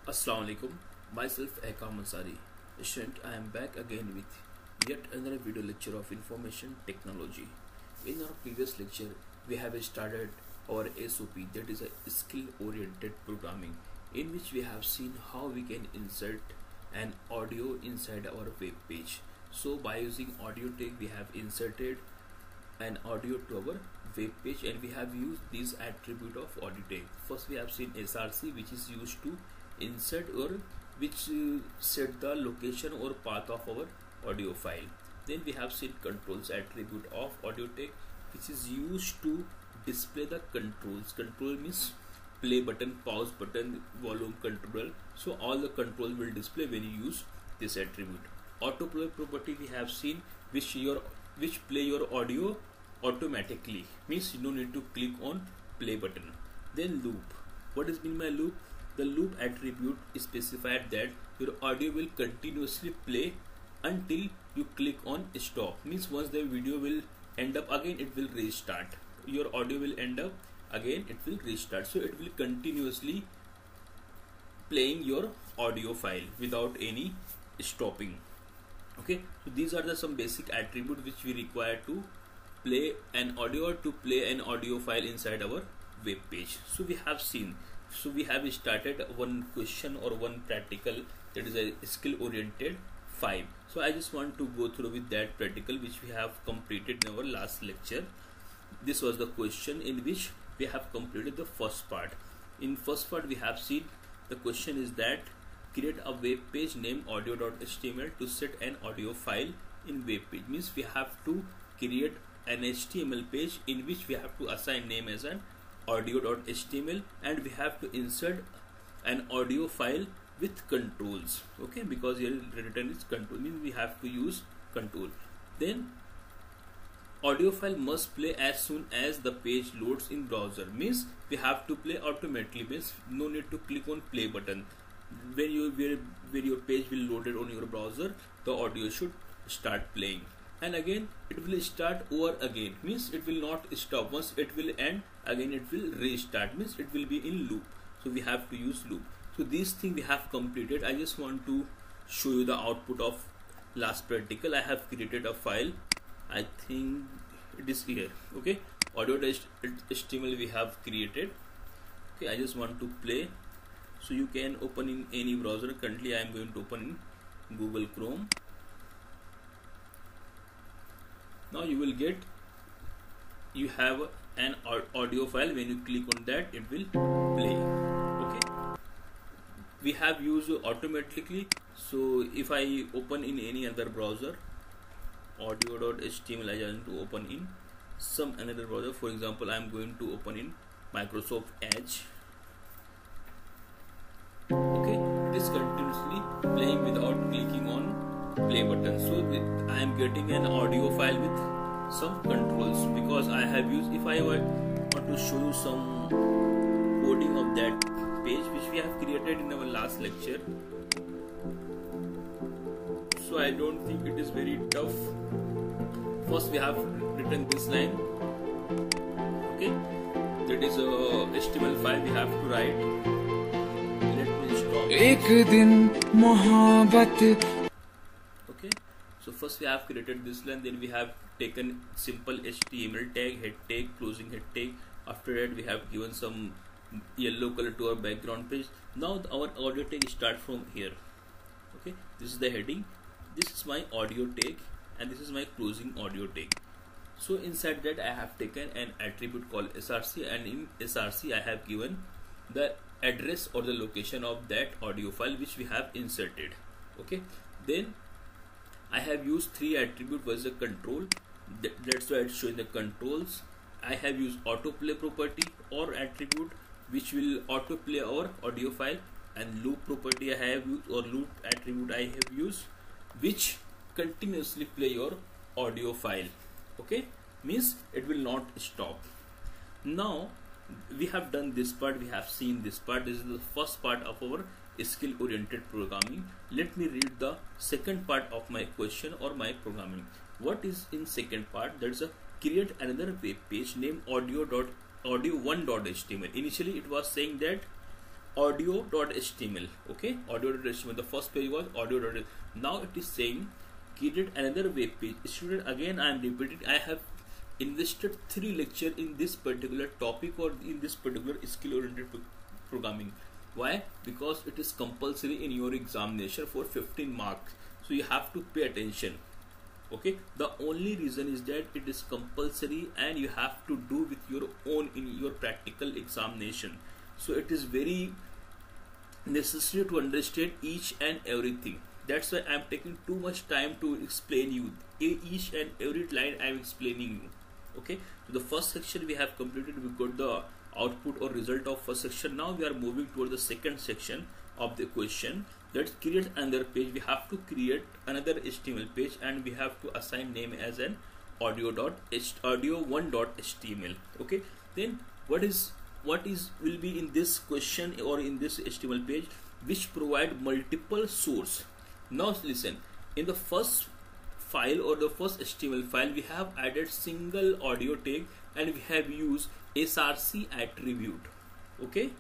Assalamu alaikum. Myself Ekam Ansari. Student, I am back again with yet another video lecture of information technology. In our previous lecture, we have started our SOP, that is a skill oriented programming, in which we have seen how we can insert an audio inside our web page. So by using audio tag, we have inserted an audio to our web page and we have used this attribute of audio tag. First we have seen SRC, which is used to insert or which set the location or path of our audio file. Then we have seen controls attribute of audio tag, which is used to display the controls. Control means play button, pause button, volume control. So all the control will display when you use this attribute. Autoplay property we have seen, which play your audio automatically, means you don't need to click on play button. Then loop. What is mean by loop? The loop attribute is specified that your audio will continuously play until you click on stop. Means once the video will end up, again it will restart. Your audio will end up, again it will restart. So it will continuously playing your audio file without any stopping. Okay, so these are the some basic attributes which we require to play an audio or to play an audio file inside our web page. So we have seen, so we have started one question or one practical, that is a skill oriented 5. So I just want to go through with that practical which we have completed in our last lecture. This was the question in which we have completed the first part. In first part we have seen the question is that create a web page named audio.html to set an audio file in web page. Means we have to create an HTML page in which we have to assign name as an audio.html and we have to insert an audio file with controls. Okay, because here written is control, means we have to use control. Then audio file must play as soon as the page loads in browser, means we have to play automatically, means no need to click on play button. When your page will loaded on your browser, the audio should start playing, and again it will start over again, means it will not stop. Once it will end, again it will restart, means it will be in loop. So we have to use loop. So this thing we have completed. I just want to show you the output of last practical. I have created a file, I think it is here. Okay, audio.html we have created. Okay, I just want to play. So you can open in any browser. Currently I am going to open in Google Chrome. Now you will get, you have an audio file. When you click on that, it will play. Okay, we have used automatically. So if I open in any other browser, audio.html I want to open in some another browser. For example, I am going to open in Microsoft Edge. Okay, it is continuously playing without clicking on play button. So I am getting an audio file with some controls because I have used, if I want to show you some coding of that page which we have created in our last lecture. So I don't think it is very tough. First we have written this line. Okay, that is a HTML file we have to write. एक दिन मोहब्बत. Okay, so first we have created this line, then we have taken simple HTML tag, head tag, closing head tag. After that we have given some yellow color to our background page. Now our audio tag start from here. Okay, this is the heading, this is my audio tag, and this is my closing audio tag. So inside that I have taken an attribute called SRC, and in SRC I have given the address or the location of that audio file which we have inserted. Okay, then I have used three attributes. Was the control, that's why it's showing the controls. I have used autoplay property or attribute which will autoplay our audio file, and loop property I have used, or loop attribute I have used, which continuously play your audio file. Okay, means it will not stop. Now we have done this part, we have seen this part. This is the first part of our skill oriented programming. Let me read the second part of my question or my programming. What is in second part? There is a create another web page named audio1.html. Initially it was saying that audio.html. Okay, audio.html. The first page was audio.html. Now it is saying create another web page. Student, again I am repeating, I have invested 3 lectures in this particular topic or in this particular skill oriented programming. Why? Because it is compulsory in your examination for 15 marks, so you have to pay attention. Okay, the only reason is that it is compulsory and you have to do with your own in your practical examination. So it is very necessary to understand each and everything. That's why I am taking too much time to explain you each and every line I am explaining you. Okay, so the first section we have completed. We got the output or result of first section. Now we are moving toward the second section of the question. Let's create another page. We have to create another HTML page and we have to assign name as an audio1.html. Okay, then what will be in this question or in this HTML page, which provide multiple source. Now listen, in the first file or the first HTML file we have added single audio tag and we have used src attribute. Okay,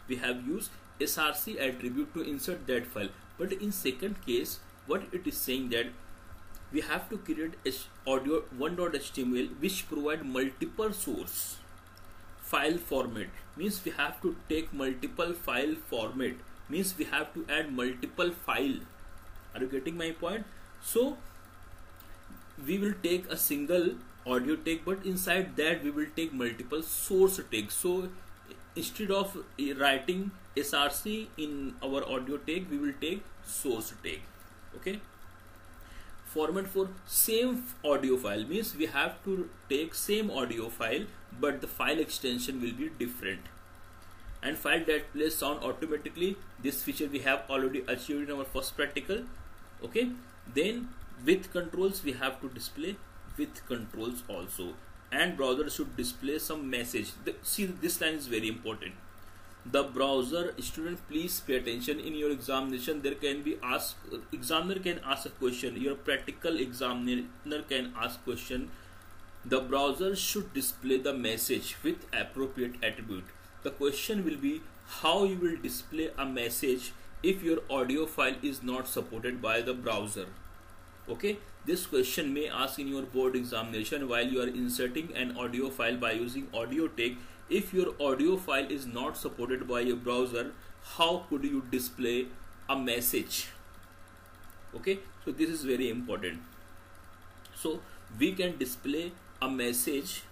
we have used src attribute to insert that file. But in second case, what it is saying that we have to create audio1.html which provide multiple source file format. Means we have to take multiple file format, means we have to add multiple file. Are you getting my point? So we will take a single audio tag, but inside that we will take multiple source tags. So instead of writing src in our audio tag, we will take source tag. Okay, format for same audio file means we have to take same audio file, but the file extension will be different. And file that plays sound automatically, this feature we have already achieved in our first practical. Okay, then with controls we have to display with controls also, and browser should display some message. See, this line is very important. The browser, student, please pay attention. In your examination there can be examiner can ask a question, your practical examiner can ask question. The browser should display the message with appropriate attribute. The question will be how you will display a message if your audio file is not supported by the browser. Okay, this question may ask in your board examination while you are inserting an audio file by using audio tag. If your audio file is not supported by your browser, how could you display a message? Okay, so this is very important. So we can display a message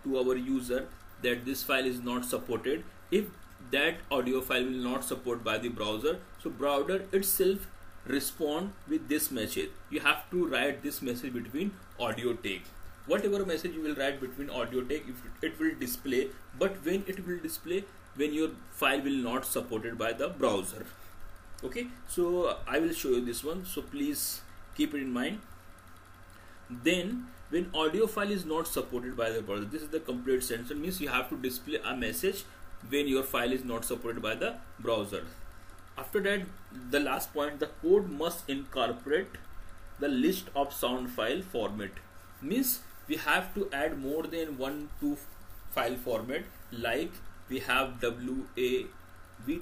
to our user that this file is not supported if that audio file will not support by the browser. So browser itself respond with this message. You have to write this message between audio tag. Whatever message you will write between audio tag, it will display, but when it will display, when your file will not supported by the browser. Okay, so I will show you this one, so please keep it in mind. Then when audio file is not supported by the browser, this is the complete sentence, means you have to display a message when your file is not supported by the browser. After that, the last point, the code must incorporate the list of sound file format. Means we have to add more than 1-2 file format, like we have WAV,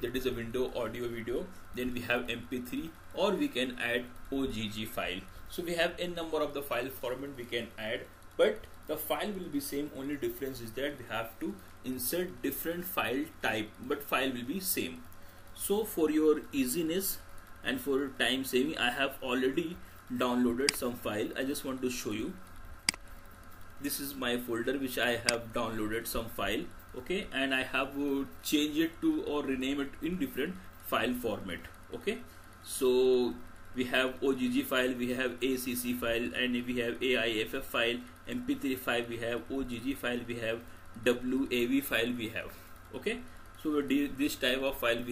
that is a window audio video, then we have MP3, or we can add OGG file. So we have n number of the file format we can add, but the file will be same. Only difference is that we have to insert different file type, but file will be same. So for your easiness and for time saving, I have already downloaded some file. I just want to show you. This is my folder which I have downloaded some file. Okay, and I have changed it to or rename it in different file format. Okay, so we have OGG file, we have ACC file, and we have AIFF file, MP3 file, we have OGG file, we have WAV file, we have. Okay, so this type of file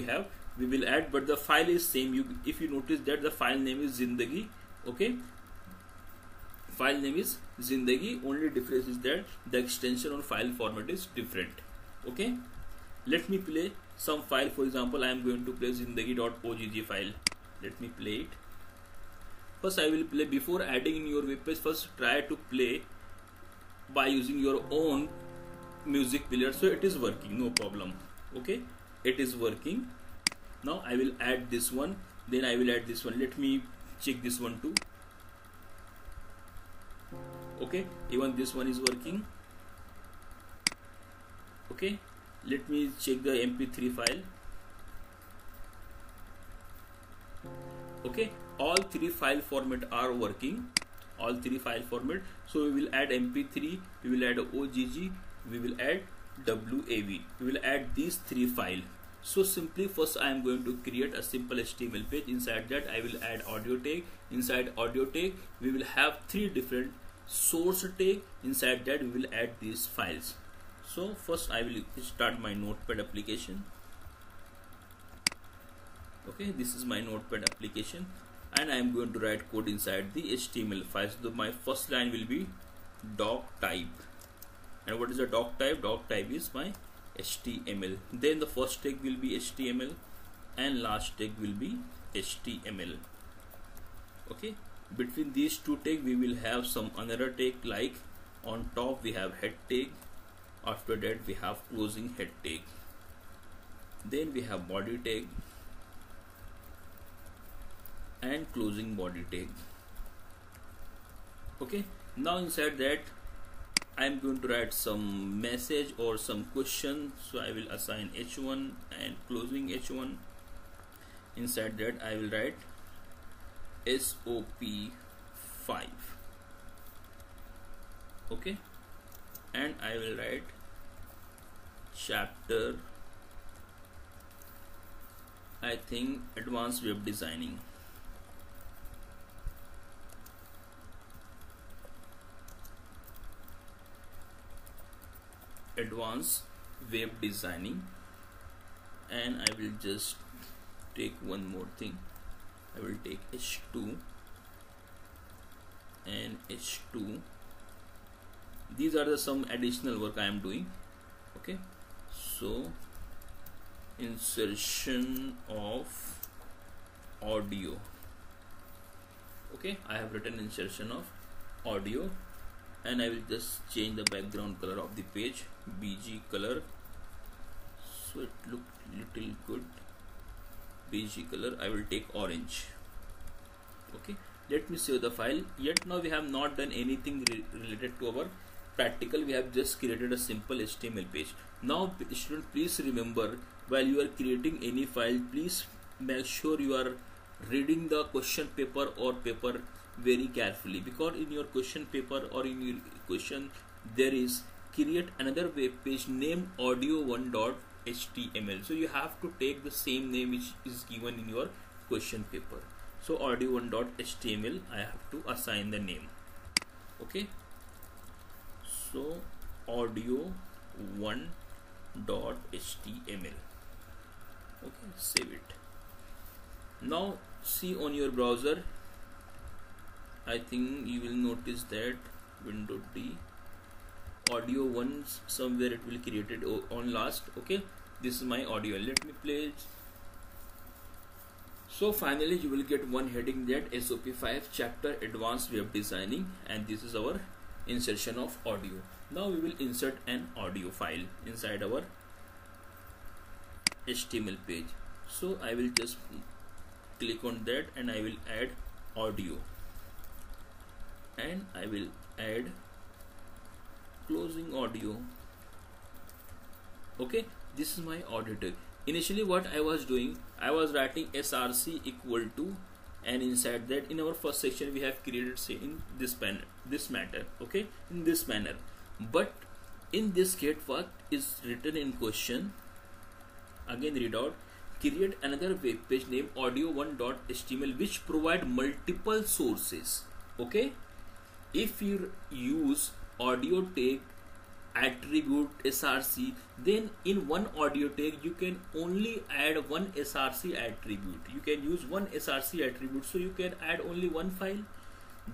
we will add, but the file is same. If you notice that the file name is Zindagi. Okay, file name is Zindagi, only difference is that the extension on file format is different. Okay, let me play some file. For example, I am going to play zindagi.ogg file. Let me play it. First I will play. Before adding in your web page, first try to play by using your own music player. So it is working, no problem. Okay, it is working. Now I will add this one, then I will add this one. Let me check this one too. Okay, even this one is working. Okay, let me check the mp3 file. Okay, all three file format are working, all three file format. So we will add mp3, we will add ogg, we will add wav, we will add these three files. So simply first I am going to create a simple HTML page. Inside that I will add audio tag. Inside audio tag we will have three different source tag. Inside that we will add these files. So first I will start my Notepad application. Okay, this is my Notepad application, and I am going to write code inside the HTML files. So my first line will be doc type. And what is the doc type? Doc type is my HTML. Then the first tag will be HTML and last tag will be HTML. Okay, between these two tags we will have some another tag, like on top we have head tag, after that we have closing head tag, then we have body tag and closing body tag. Okay, now inside that I am going to write some message or some question. So I will assign h1 and closing h1. Inside that I will write SOP5. Okay, and I will write chapter, I think, advanced web designing. Advanced web designing. And I will just take one more thing. I will take h2 and h2. These are the some additional work I am doing. Okay, so insertion of audio. Okay, I have written insertion of audio, and I will just change the background color of the page, BG color, so it look little good. BG color I will take orange. Okay, let me save the file. Yet now we have not done anything related to our practical. We have just created a simple HTML page. Now student, please remember, while you are creating any file, please make sure you are reading the question paper or paper very carefully, because in your question paper or in your question there is create another web page named audio1.html. so you have to take the same name which is given in your question paper. So audio1.html I have to assign the name. Okay, so audio1.html. okay, save it. Now see on your browser, I think you will notice that window D, audio 1 somewhere it will created on last. Okay, this is my audio. Let me play it. So finally you will get one heading, that SOP5 chapter advanced web designing, and this is our insertion of audio. Now we will insert an audio file inside our HTML page. So I will just click on that and I will add audio, and I will add closing audio. Okay, this is my audio tag. Initially what I was doing, I was writing src equal to, and inside that in our first section we have created, say, in this manner. Okay, in this manner. But in this get what is written in question, again read out, create another web page named audio1.html which provide multiple sources. Okay, if you use audio tag attribute src, then in one audio tag you can only add one src attribute. You can use one src attribute, so you can add only one file.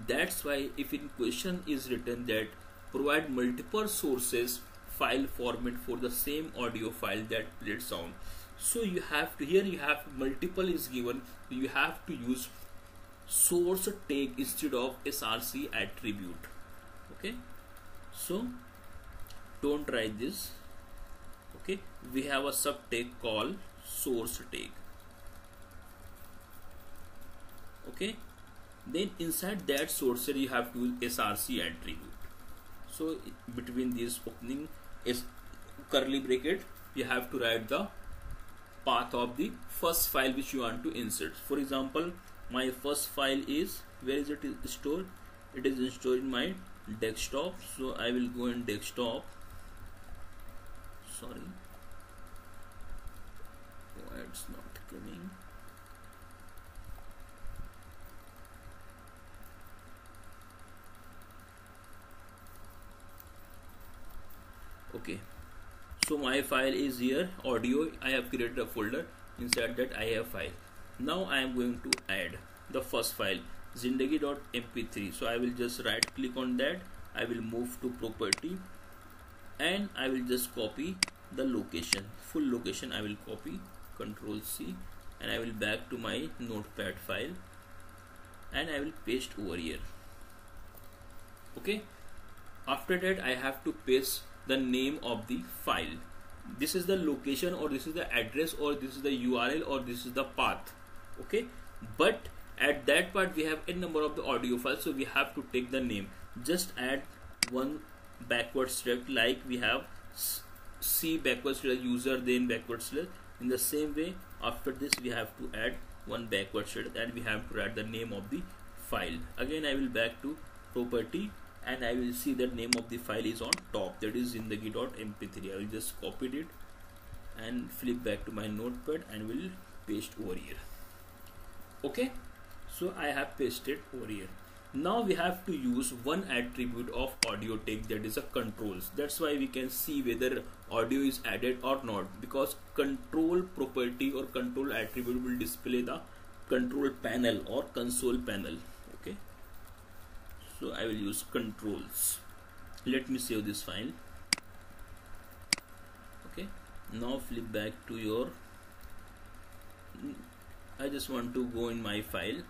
That's why if in question is written that provide multiple sources file format for the same audio file that played sound, so you have to, here you have multiple is given, you have to use source tag instead of src attribute. Okay, so don't write this. Okay, we have a sub tag called source tag. Okay, then inside that source you have to use src attribute. So between these opening is curly bracket, you have to write the path of the first file which you want to insert. For example, my first file is, where is it stored? It is stored in my desktop. So I will go in desktop. Sorry, why it's not coming? Okay, so my file is here, audio. I have created a folder, inside that I have file. Now I am going to add the first file, zindagi.mp3. so I will just right click on that, I will move to property, and I will just copy the location, full location. I will copy, Control C, and I will back to my notepad file, and I will paste over here. Okay, after that I have to paste the name of the file. This is the location, or this is the address, or this is the URL, or this is the path. Okay, but at that part we have n number of the audio files, so we have to take the name. Just add one backward step, like we have C backward slash user, then backward slash. In the same way, after this we have to add one backward slash, and we have to add the name of the file. Again I will back to property, and I will see that name of the file is on top, that is zindagi.mp3. I will just copy it and flip back to my notepad and will paste over here. Okay, so I have pasted over here. Now we have to use one attribute of audio take, that is a controls. That's why we can see whether audio is added or not, because control property or control attribute will display the control panel or console panel. Okay, so I will use controls. Let me save this file. Okay, now flip back to your, I just want to go in my file.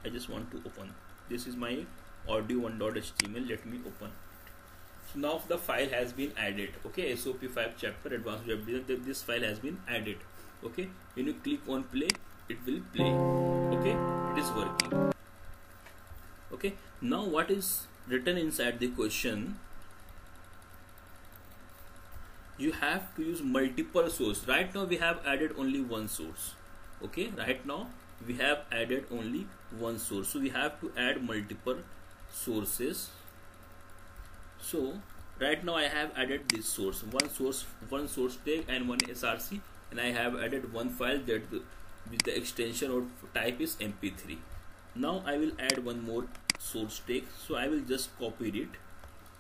I just want to open. This is my audio1.html. Let me open. So now the file has been added. Okay, SOP5 chapter advanced web design. This file has been added. Okay, when you click on play, it will play. Okay, it is working. Okay, now what is written inside the question? You have to use multiple source. Right now we have added only one source. Okay, right now we have added only one source, so we have to add multiple sources. So right now I have added this source, one source tag and one src, and I have added one file that with the extension or type is mp3. Now I will add one more source tag, so I will just copy it.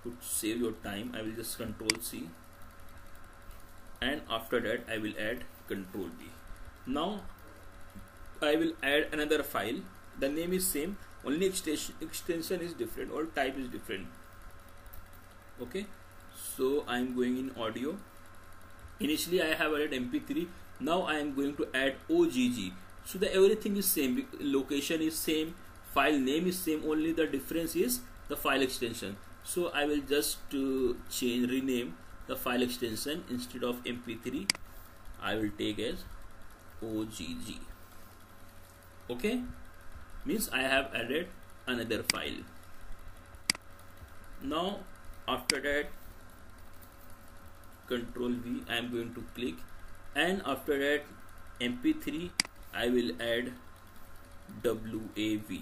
To save your time, I will just Control C, and after that I will add Control V. Now I will add another file. The name is same, only extension is different or type is different. Okay, so I am going in audio. Initially I have added mp3. Now I am going to add OGG. So the everything is same, location is same, file name is same, only the difference is the file extension. So I will just rename the file extension. Instead of mp3 I will take as OGG. Okay, means I have added another file. Now after that Control V, I am going to click, and after that mp3 I will add WAV.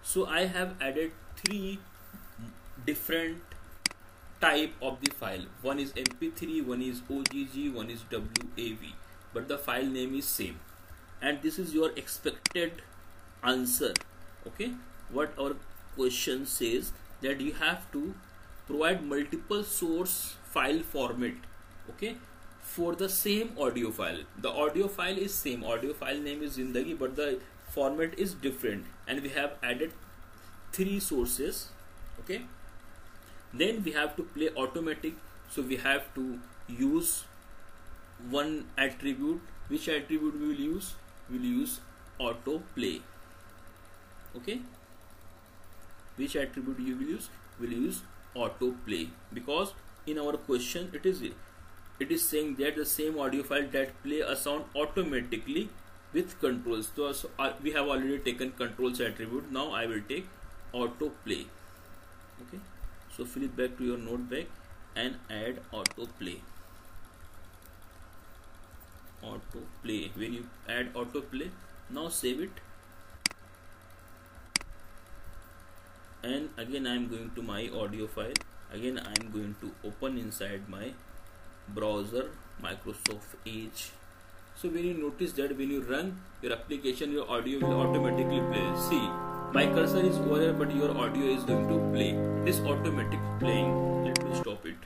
So I have added three different type of the file. One is mp3, one is OGG, one is WAV, but the file name is same. And this is your expected answer. Okay, what our question says, that you have to provide multiple source file format. Okay, for the same audio file. The audio file is same, audio file name is Zindagi, but the format is different, and we have added three sources. Okay, then we have to play automatic, so we have to use one attribute. Which attribute we will use? We will use auto play. Okay, which attribute you will use? We will use auto play, because in our question it is saying that the same audio file that play a sound automatically with controls. So we have already taken controls attribute. Now I will take autoplay. Okay, so flip back to your notebook and add autoplay. Autoplay. When you add autoplay, now save it. And again I am going to my audio file. Again I am going to open inside my browser Microsoft Edge. So when you notice that when you run your application, your audio will automatically play. See, my cursor is over there, but your audio is going to play. It is automatic playing. Let me stop it.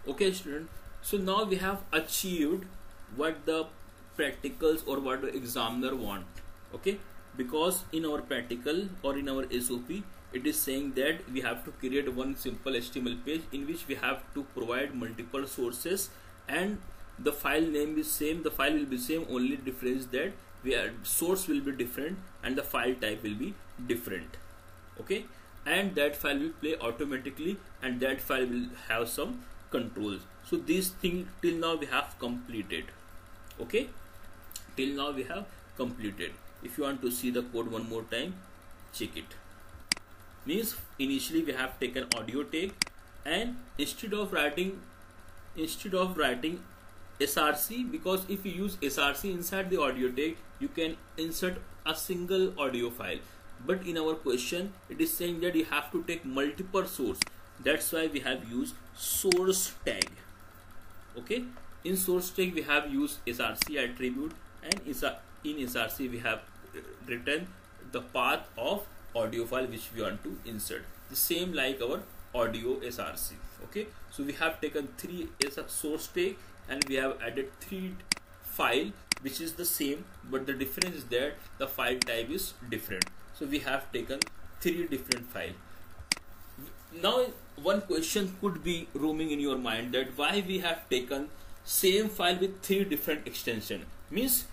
Okay student, so now we have achieved what the practicals or what the examiner want. Okay, because in our practical or in our SOP, it is saying that we have to create one simple HTML page in which we have to provide multiple sources, and the file name is same, the file will be same, only difference that source will be different and the file type will be different. Okay, and that file will play automatically, and that file will have some controls. So these things till now we have completed. Okay, till now we have completed. If you want to see the code one more time, check it. Means initially we have taken audio tag, and instead of writing src, because if you use src inside the audio tag, you can insert a single audio file, but in our question it is saying that you have to take multiple source. That's why we have used source tag. Okay, in source tag we have used src attribute, and in src we have written the path of audio file which we want to insert, the same like our audio src. Okay, so we have taken 3 source tag and we have added 3 file which is the same, but the difference is that the file type is different. So we have taken 3 different file. Now one question could be roaming in your mind, that why we have taken same file with 3 different extension. Means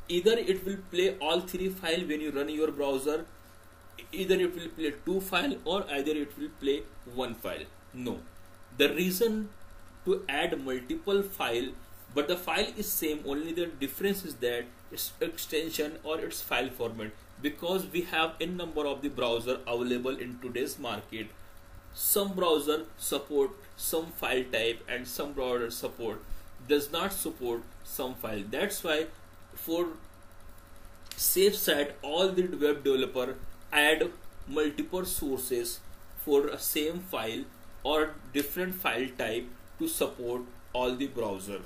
either it will play all 3 file when you run your browser, either it will play 2 file, or either it will play 1 file. No, the reason to add multiple file but the file is same, only the difference is that its extension or its file format, because we have n number of the browser available in today's market. Some browser support some file type and some browser support does not support some file. That's why for safe side, all the web developer add multiple sources for a same file or different file type to support all the browser.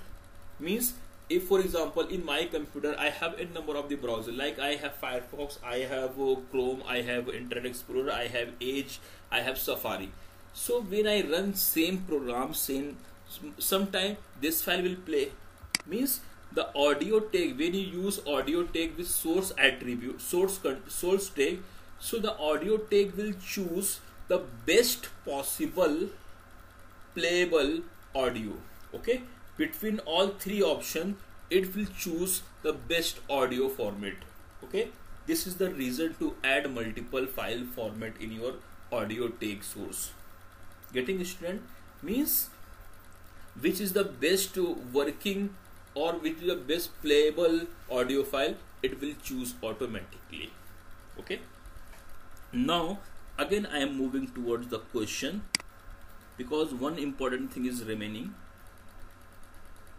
Means if for example in my computer I have a number of the browser, like I have Firefox, I have Chrome, I have Internet Explorer, I have Edge, I have Safari. So when I run same program, sometime this file will play. Means the audio tag, when you use audio tag with source attribute, source tag, so the audio tag will choose the best possible playable audio. Okay, between all 3 options it will choose the best audio format. Okay, this is the reason to add multiple file format in your audio tag source. Getting student? Means which is the best working or which is the best playable audio file, it will choose automatically. Okay, now again I am moving towards the question, because one important thing is remaining.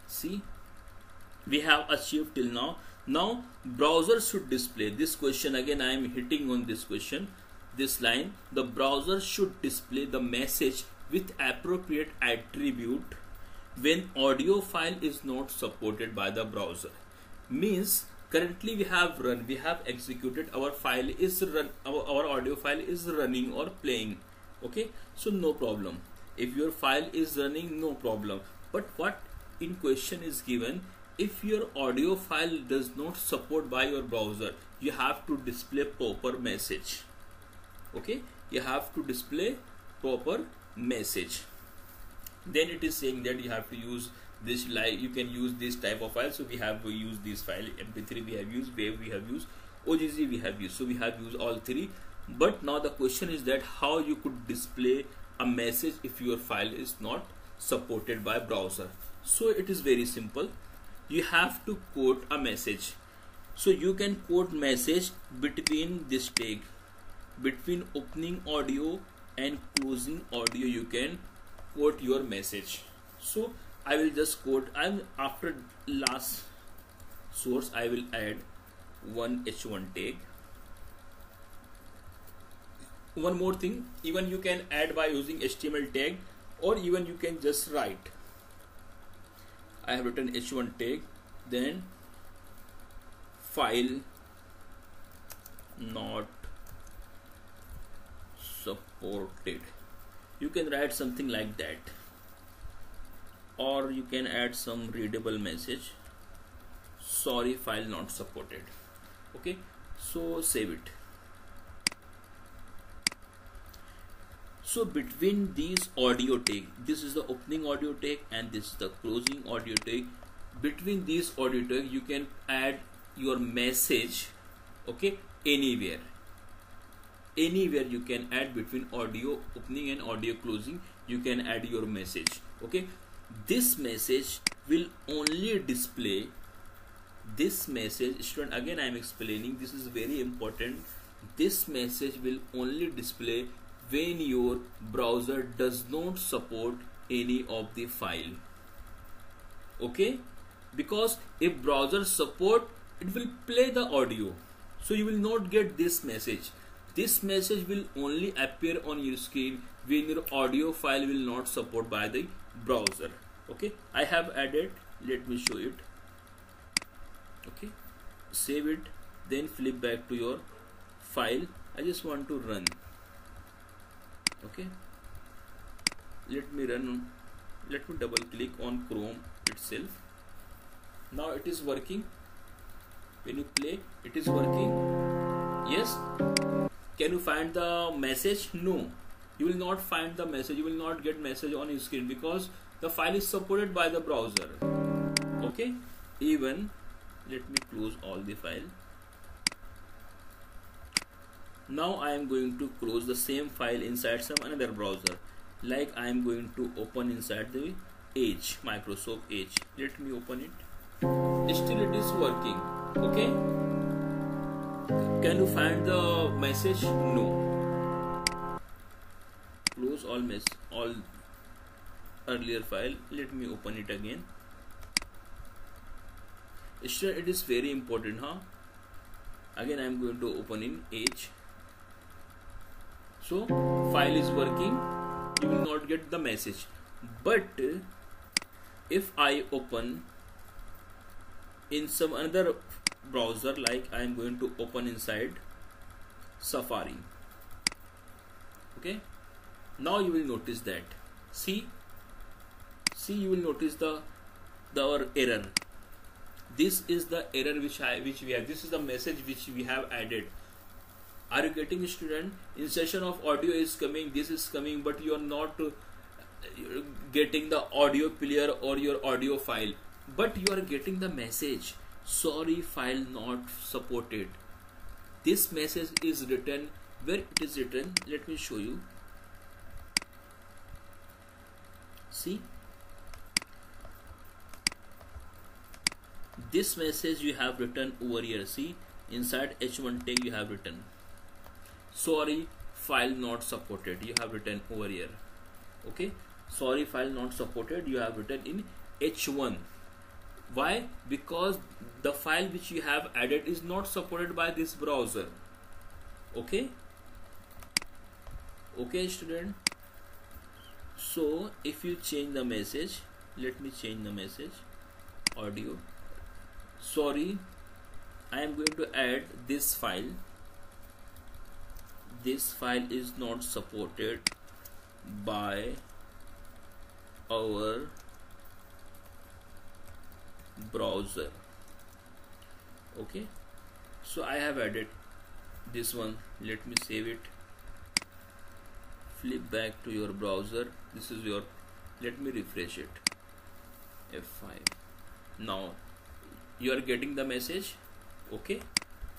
See, we have achieved till now. Now browser should display this question. Again I am hitting on this question, this line. The browser should display the message with appropriate attribute when audio file is not supported by the browser. Means currently we have executed, our file is run, our audio file is running or playing. Okay, so no problem. If your file is running, no problem. But what in question is given, if your audio file does not support by your browser, you have to display proper message. Okay, you have to display proper message. Then it is saying that you have to use this, like you can use this type of file. So we have used this file, mp3 we have used, wave we have used, OGG we have used. So we have used all 3. But now the question is that how you could display a message if your file is not supported by browser. So it is very simple. You have to quote a message. So you can quote message between this tag, between opening audio and closing audio. You can quote your message. So I will just quote. I'm after last source. I will add one H1 tag. One more thing, even you can add by using HTML tag, or even you can just write. I have written H1 tag, then file not supported. You can write something like that, or you can add some readable message. Sorry, file not supported. Okay, so save it. So between these audio tag, this is the opening audio tag and this is the closing audio tag. Between these audio tag, you can add your message. Okay, anywhere you can add between audio opening and audio closing. You can add your message. Okay, this message will only display. This message, student, again I am explaining. This is very important. This message will only display when your browser does not support any of the file. Okay, because if browser support, it will play the audio, so you will not get this message. This message will only appear on your screen when your audio file will not support by the browser. Okay, I have added. Let me show it. Okay, save it, then flip back to your file. I just want to run. Okay, let me run. Let me double click on Chrome itself. Now it is working. When you play, it is working. Yes. Can you find the message? No, you will not find the message. You will not get message on your screen because the file is supported by the browser. Okay, even let me close all the file. Now I am going to close the same file inside some another browser. Like I am going to open inside the Edge, Microsoft Edge. Let me open it. Still it is working. Okay. Can you find the message? No. Close all earlier file. Let me open it again. Still it is very important, huh? Again I am going to open in Edge. So file is working. You will not get the message. But if I open in some another browser, like I am going to open inside Safari. Okay. Now you will notice that. See, you will notice our error. This is the error which we have. This is the message which we have added. Are you getting, student? Insertion of audio is coming. This is coming, but you are not getting the audio player or your audio file. But you are getting the message. Sorry, file not supported. This message is written. Where it is written? Let me show you. See. This message you have written over here. See, inside H1 tag you have written, sorry, file not supported. You have written over here. Okay, sorry, file not supported. You have written in H1. Why? Because the file which you have added is not supported by this browser. Okay. Okay, student. So if you change the message, let me change the message. Audio. Sorry, I am going to add this file. This file is not supported by our browser. Okay, so I have added this one. Let me save it. Flip back to your browser. This is your, let me refresh it. F5. Now you are getting the message. Okay,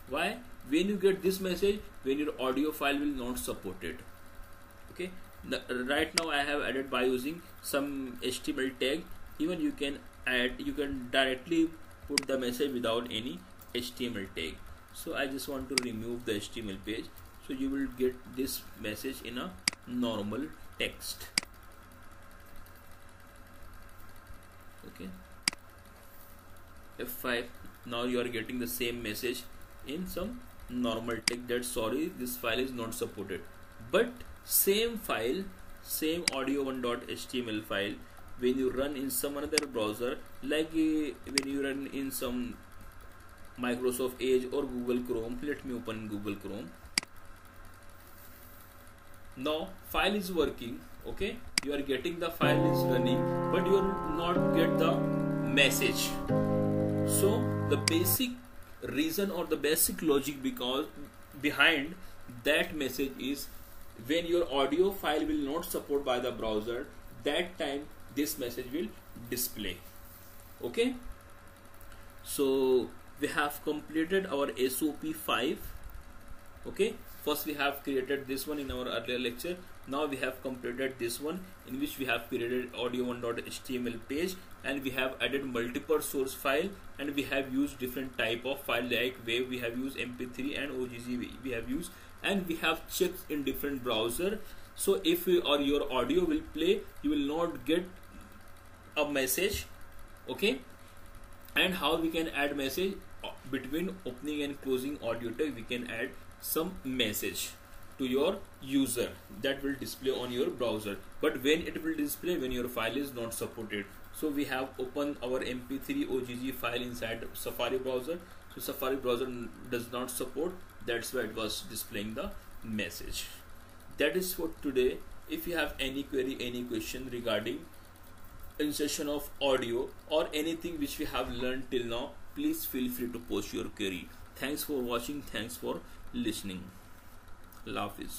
why? When you get this message, when your audio file will not support it. Okay, right now I have added by using some HTML tag. Even you can add, you can directly put the message without any HTML tag. So I just want to remove the HTML page, so you will get this message in a normal text. Okay, F5. Now you are getting the same message in some normal text that sorry, this file is not supported. But same file, same audio1.html file, when you run in some another browser, like when you run in some Microsoft Edge or Google Chrome. Let me open Google Chrome. Now file is working. Okay, you are getting the file is running, but you are not get the message. So the basic reason or the basic logic because behind that message is when your audio file will not support by the browser, that time this message will display. Okay, so we have completed our SOP 5. Okay, first we have created this one in our earlier lecture. Now we have completed this one, in which we have created audio1.html page, and we have added multiple source file, and we have used different type of file like wave, we have used MP3 and OGG we have used, and we have checked in different browser. So if your audio will play, you will not get a message. Okay, and how we can add message between opening and closing audio tag, we can add some message to your user that will display on your browser. But when it will display when your file is not supported. So we have opened our MP3 OGG file inside Safari browser. So Safari browser does not support, that's why it was displaying the message. That is for today. If you have any query, any question regarding insertion of audio or anything which we have learned till now, please feel free to post your query. Thanks for watching. Thanks for listening. Allah Hafiz.